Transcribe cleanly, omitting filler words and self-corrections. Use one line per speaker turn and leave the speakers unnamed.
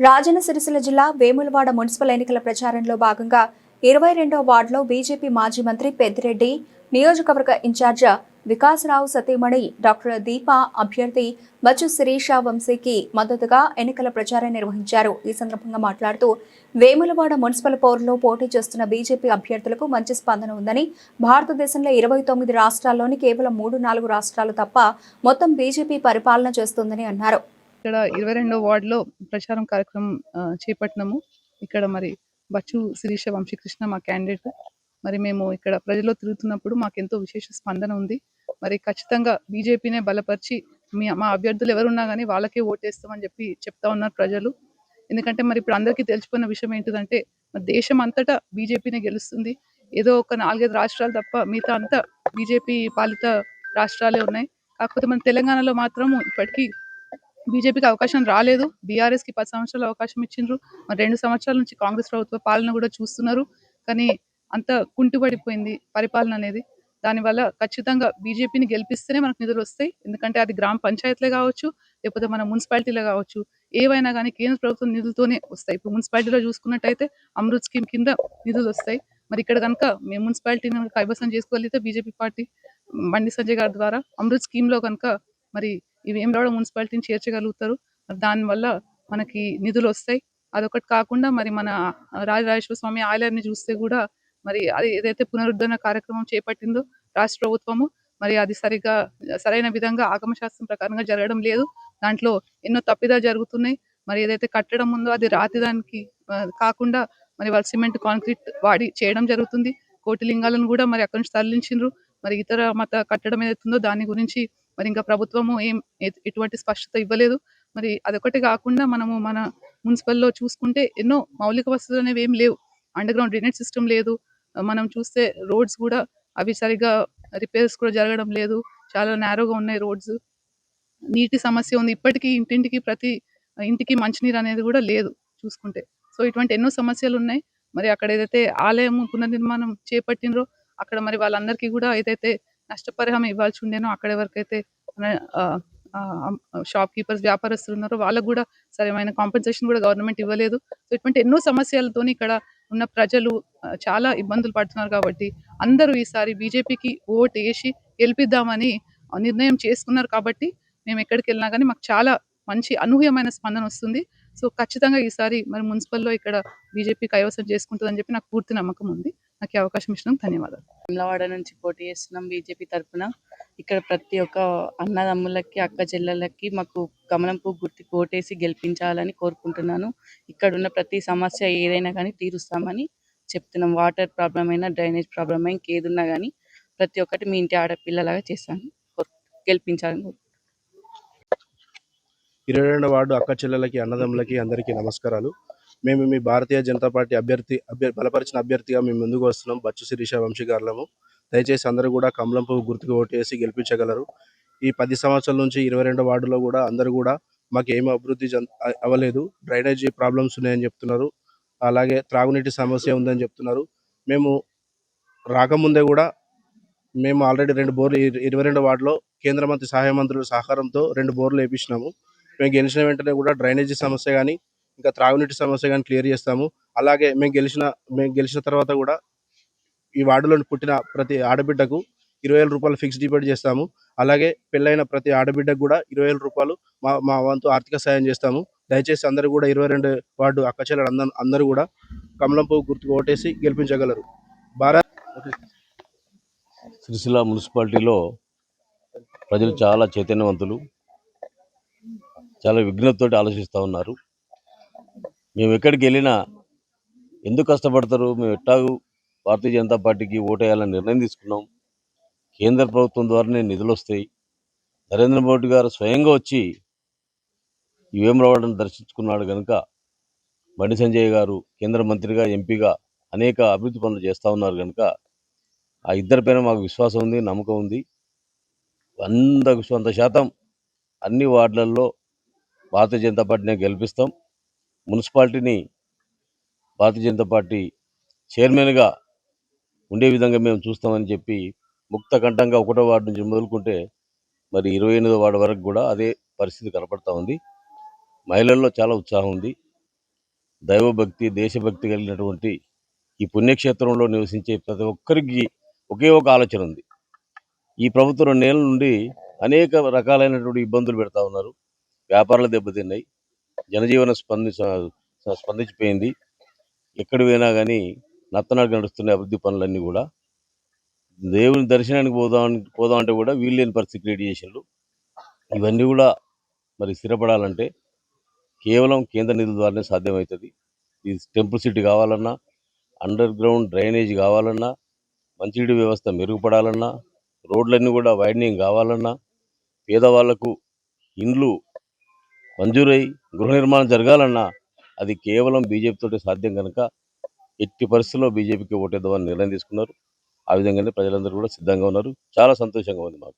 రాజన్న సిరిసిల్ల జిల్లా వేములవాడ మున్సిపల్ ఎన్నికల ప్రచారంలో భాగంగా 22వ వార్డులో బీజేపీ మాజీ మంత్రి పెద్దిరెడ్డి, నియోజకవర్గ ఇన్ఛార్జ్ వికాసరావు సతీమణి డాక్టర్ దీప అభ్యర్థి బచ్చు శిరీష వంశీకి మద్దతుగా ఎన్నికల ప్రచారం నిర్వహించారు. ఈ సందర్భంగా మాట్లాడుతూ వేములవాడ మున్సిపల్ పౌరులో పోటీ చేస్తున్న బీజేపీ అభ్యర్థులకు మంచి స్పందన ఉందని, భారతదేశంలో 29 రాష్ట్రాల్లోని కేవలం 3-4 రాష్ట్రాలు తప్ప మొత్తం బీజేపీ పరిపాలన చేస్తోందని అన్నారు.
ఇక్కడ 22వ వార్డులో ప్రచారం కార్యక్రమం చేపట్టినాము. ఇక్కడ మరి బచ్చు శిరీష వంశీకృష్ణ మా క్యాండిడేట్. మరి మేము ఇక్కడ ప్రజల్లో తిరుగుతున్నప్పుడు మాకెంతో విశేష స్పందన ఉంది. మరి ఖచ్చితంగా బీజేపీనే బలపరిచి మా అభ్యర్థులు ఎవరున్నా కానీ వాళ్ళకే ఓటేస్తామని చెప్పి చెప్తా ఉన్నారు ప్రజలు. ఎందుకంటే మరి ఇప్పుడు అందరికీ తెలిసిపోయిన విషయం ఏంటిదంటే దేశం అంతటా బీజేపీనే గెలుస్తుంది. ఏదో ఒక 4-5 రాష్ట్రాలు తప్ప మిగతా అంతా బీజేపీ పాలిత రాష్ట్రాలే ఉన్నాయి. కాకపోతే మన తెలంగాణలో మాత్రం ఇప్పటికీ బీజేపీకి అవకాశం రాలేదు. బీఆర్ఎస్కి 10 సంవత్సరాలు అవకాశం ఇచ్చిండ్రు. మరి 2 సంవత్సరాల నుంచి కాంగ్రెస్ ప్రభుత్వ పాలన కూడా చూస్తున్నారు. కానీ అంత కుంటుపడిపోయింది పరిపాలన అనేది. దానివల్ల ఖచ్చితంగా బీజేపీని గెలిపిస్తేనే మనకు నిధులు వస్తాయి. ఎందుకంటే అది గ్రామ పంచాయతీలే కావచ్చు, లేకపోతే మన మున్సిపాలిటీలే కావచ్చు, ఏవైనా కానీ కేంద్ర ప్రభుత్వం నిధులతోనే వస్తాయి. ఇప్పుడు మున్సిపాలిటీలో చూసుకున్నట్టయితే అమృత్ స్కీమ్ కింద నిధులు వస్తాయి. మరి ఇక్కడ కనుక మేము మున్సిపాలిటీని కైవసం చేసుకోగలిగితే బీజేపీ పార్టీ బండి సంజయ్ గారి ద్వారా అమృత్ స్కీమ్లో కనుక మరి ఈ వేములవాడ మున్సిపాలిటీని చేర్చగలుగుతారు. దానివల్ల మనకి నిధులు వస్తాయి. అదొకటి కాకుండా మరి మన రాజరాజేశ్వర స్వామి ఆలయాన్ని చూస్తే కూడా మరి అది ఏదైతే పునరుద్ధరణ కార్యక్రమం చేపట్టిందో రాష్ట్ర ప్రభుత్వము, మరి అది సరైన విధంగా ఆగమశాస్త్రం ప్రకారంగా జరగడం లేదు. దాంట్లో ఎన్నో తప్పిదాలు జరుగుతున్నాయి. మరి ఏదైతే కట్టడం ఉందో అది రాతి దానికి కాకుండా మరి వాళ్ళు సిమెంట్ కాంక్రీట్ వాడి చేయడం జరుగుతుంది. కోటిలింగాలను కూడా మరి అక్కడి నుంచి తరలించిండ్రు. మరి ఇతర మత కట్టడం ఏదైతుందో దాని గురించి మరి ఇంకా ప్రభుత్వము ఎటువంటి స్పష్టత ఇవ్వలేదు. మరి అదొకటి కాకుండా మనము మన మున్సిపల్లో చూసుకుంటే ఎన్నో మౌలిక వసతులు అనేవి ఏం లేవు. అండర్ గ్రౌండ్ డ్రైనేజ్ సిస్టమ్ లేదు. మనం చూస్తే రోడ్స్ కూడా అవి సరిగా రిపేర్స్ కూడా జరగడం లేదు. చాలా నేరోగా ఉన్నాయి రోడ్స్. నీటి సమస్య ఉంది. ఇప్పటికీ ఇంటింటికి ప్రతి ఇంటికి మంచినీరు అనేది కూడా లేదు చూసుకుంటే. సో ఇటువంటి ఎన్నో సమస్యలు ఉన్నాయి. మరి అక్కడ ఏదైతే ఆలయం పునర్నిర్మాణం చేపట్టినరో అక్కడ మరి వాళ్ళందరికీ కూడా ఏదైతే నష్టపరిహారం ఇవ్వాల్సి ఉండేనో అక్కడ ఎవరికైతే షాప్ కీపర్స్ వ్యాపారస్తులు ఉన్నారో వాళ్ళకు కూడా సరైన కాంపెన్సేషన్ కూడా గవర్నమెంట్ ఇవ్వలేదు. సో ఇటువంటి ఎన్నో సమస్యలతో ఇక్కడ ఉన్న ప్రజలు చాలా ఇబ్బందులు పడుతున్నారు. కాబట్టి అందరూ ఈసారి బీజేపీకి ఓటు వేసి గెలిపిద్దామని నిర్ణయం చేసుకున్నారు. కాబట్టి మేము ఎక్కడికి వెళ్ళినా కానీ మాకు చాలా మంచి అనూహ్యమైన స్పందన వస్తుంది. సో ఖచ్చితంగా ఈసారి మరి మున్సిపల్లో ఇక్కడ బీజేపీ కైవసం చేసుకుంటుందని చెప్పి నాకు పూర్తి నమ్మకం ఉంది. నాకు ఈ అవకాశం ఇచ్చినందుకు ధన్యవాదాలు.
వేములవాడ నుంచి పోటీ చేస్తున్నాం బీజేపీ తరఫున. ఇక్కడ ప్రతి ఒక్క అన్నదమ్ములకి అక్క చెల్లెళ్ళకి మాకు కమలం పువ్వు గుర్తుకు ఓటేసి గెలిపించాలని కోరుకుంటున్నాను. ఇక్కడ ఉన్న ప్రతి సమస్య ఏదైనా కానీ తీరుస్తామని చెప్తున్నాం. వాటర్ ప్రాబ్లం అయినా, డ్రైనేజ్ ప్రాబ్లం అయినా, ఇంకేదున్నా కానీ ప్రతి ఒక్కటి మీ ఇంటి ఆడపిల్లలాగా చేస్తాను. గెలిపించాలని
22వ వార్డు అక్క చెల్లెలకి అన్నదమ్ములకి అందరికీ నమస్కారాలు. మేము మీ భారతీయ జనతా పార్టీ బలపరిచిన అభ్యర్థిగా మేము ముందుకు వస్తున్నాం. బచ్చు శిరీష వంశీ గారులము. దయచేసి అందరూ కూడా కమలం పువ్వు గుర్తుకు ఓటేసి గెలిపించగలరు. ఈ 10 సంవత్సరాల నుంచి 22వ వార్డులో కూడా అందరూ కూడా మాకు ఏమీ అభివృద్ధి అవ్వలేదు. డ్రైనేజీ ప్రాబ్లమ్స్ ఉన్నాయని చెప్తున్నారు. అలాగే త్రాగునీటి సమస్య ఉందని చెప్తున్నారు. మేము రాకముందే కూడా మేము ఆల్రెడీ 2 బోర్లు 22వ వార్డులో కేంద్ర మంత్రి సహాయ మంత్రుల సహకారంతో 2 బోర్లు వేయించినాము. మేము గెలిచిన వెంటనే కూడా డ్రైనేజీ సమస్య కానీ ఇంకా త్రాగునీటి సమస్య కానీ క్లియర్ చేస్తాము. అలాగే మేము గెలిచిన తర్వాత కూడా ఈ వార్డులో పుట్టిన ప్రతి ఆడబిడ్డకు 20,000 రూపాయలు ఫిక్స్డ్ డిపాజిట్ చేస్తాము. అలాగే పెళ్ళైన ప్రతి ఆడబిడ్డకు కూడా 20,000 రూపాయలు మా వంతు ఆర్థిక సాయం చేస్తాము. దయచేసి అందరూ కూడా 22 వార్డు అక్క చెల్లెలు అందరూ కూడా కమలం పువ్వు గుర్తుకు ఓటేసి గెలిపించగలరు.
సిరిసిల్ల మున్సిపాలిటీలో ప్రజలు చాలా చైతన్యవంతులు, చాలా విఘ్నతతో ఆలోచిస్తూ ఉన్నారు. మేము ఎక్కడికి వెళ్ళినా ఎందుకు కష్టపడతారు, మేము ఎట్టాగు భారతీయ జనతా పార్టీకి ఓటేయాలని నిర్ణయం తీసుకున్నాం. కేంద్ర ప్రభుత్వం ద్వారానే నిధులు వస్తాయి. నరేంద్ర మోడీ గారు స్వయంగా వచ్చి ఈ వేములవాడను దర్శించుకున్నాడు కనుక బండి సంజయ్ గారు కేంద్ర మంత్రిగా, ఎంపీగా అనేక అభివృద్ధి పనులు చేస్తూ ఉన్నారు కనుక ఆ ఇద్దరిపైన మాకు విశ్వాసం ఉంది, నమ్మకం ఉంది. 100% అన్ని వార్డులలో భారతీయ జనతా పార్టీని గెలిపిస్తాం. మున్సిపాలిటీని భారతీయ జనతా పార్టీ చైర్మన్గా ఉండే విధంగా మేము చూస్తామని చెప్పి ముక్తకంఠంగా 1వ వార్డు నుంచి మొదలుకుంటే మరి 28వ వార్డు వరకు కూడా అదే పరిస్థితి కనపడతా ఉంది. మహిళల్లో చాలా ఉత్సాహం ఉంది. దైవభక్తి దేశభక్తి కలిగినటువంటి ఈ పుణ్యక్షేత్రంలో నివసించే ప్రతి ఒక్కరికి ఒకే ఒక ఆలోచన ఉంది. ఈ ప్రభుత్వం 2 నెలల నుండి అనేక రకాలైనటువంటి ఇబ్బందులు పెడతా ఉన్నారు. వ్యాపారాలు దెబ్బతిన్నాయి, జనజీవనం స్పందించిపోయింది. ఎక్కడ పోయినా కానీ నత్తనడక నడుస్తున్న అభివృద్ధి పనులన్నీ కూడా దేవుని దర్శనానికి పోదాం అంటే కూడా వీల్లేని పరిస్థితి క్రియేట్ చేసిండ్రు. ఇవన్నీ కూడా మరి స్థిరపడాలంటే కేవలం కేంద్ర నిధుల ద్వారానే సాధ్యమవుతుంది. ఈ టెంపుల్ సిటీ కావాలన్నా, అండర్ గ్రౌండ్ డ్రైనేజ్ కావాలన్నా, మంచినీటి వ్యవస్థ మెరుగుపడాలన్నా, రోడ్లన్నీ కూడా వైడనింగ్ కావాలన్నా, పేదవాళ్లకు ఇండ్లు మంజూరై గృహ నిర్మాణం జరగాలన్నా అది కేవలం బీజేపీ తోటి సాధ్యం కనుక ఎట్టి పరిస్థితుల్లో బీజేపీకి ఓటేద్దామని నిర్ణయం తీసుకున్నారు. ఆ విధంగానే ప్రజలందరూ కూడా సిద్ధంగా ఉన్నారు. చాలా సంతోషంగా ఉంది మాకు.